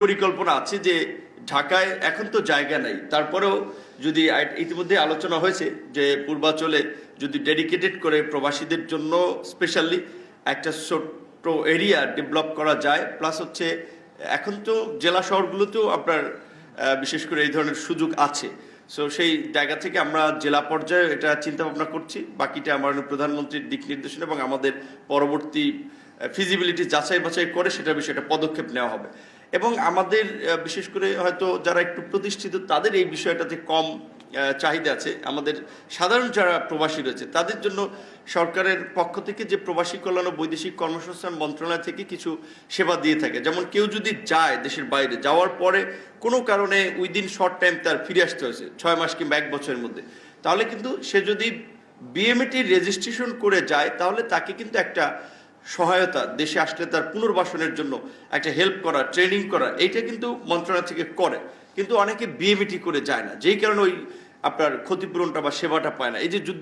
পরিকল্পনা আছে যে ঢাকায় এখন তো জায়গা নাই, তারপরেও যদি ইতিমধ্যে আলোচনা হয়েছে যে পূর্বাঞ্চলে যদি ডেডিকেটেড করে প্রবাসীদের জন্য স্পেশালি একটা ছোট্ট এরিয়া ডেভেলপ করা যায়, প্লাস হচ্ছে এখন তো জেলা শহরগুলোতেও আপনার বিশেষ করে এই ধরনের সুযোগ আছে। সো সেই জায়গা থেকে আমরা জেলা পর্যায়ে এটা চিন্তা ভাবনা করছি, বাকিটা আমার প্রধানমন্ত্রীর দিক নির্দেশনা এবং আমাদের পরবর্তী ফিজিবিলিটি যাচাই বাছাই করে সেটা বিষয়টা পদক্ষেপ নেওয়া হবে। এবং আমাদের বিশেষ করে হয়তো যারা একটু প্রতিষ্ঠিত তাদের এই বিষয়টাতে কম চাহিদা আছে, আমাদের সাধারণ যারা প্রবাসী রয়েছে তাদের জন্য সরকারের পক্ষ থেকে যে প্রবাসী কল্যাণ ও বৈদেশিক কর্মসংস্থান মন্ত্রণালয় থেকে কিছু সেবা দিয়ে থাকে। যেমন কেউ যদি যায় দেশের বাইরে, যাওয়ার পরে কোনো কারণে উইদিন শর্ট টাইম তার ফিরে আসতে হয়েছে 6 মাস কিংবা 1 বছরের মধ্যে, তাহলে কিন্তু সে যদি বিএমএটি রেজিস্ট্রেশন করে যায় তাহলে তাকে কিন্তু একটা সহায়তা, দেশে আসলে তার পুনর্বাসনের জন্য একটা হেল্প করা, ট্রেনিং করা, এইটা কিন্তু মন্ত্রণালয় থেকে করে। কিন্তু অনেকে বিএমইটি করে যায় না, যেই কারণে ওই আপনার ক্ষতিপূরণটা বা সেবাটা পায় না। এই যে যুদ্ধের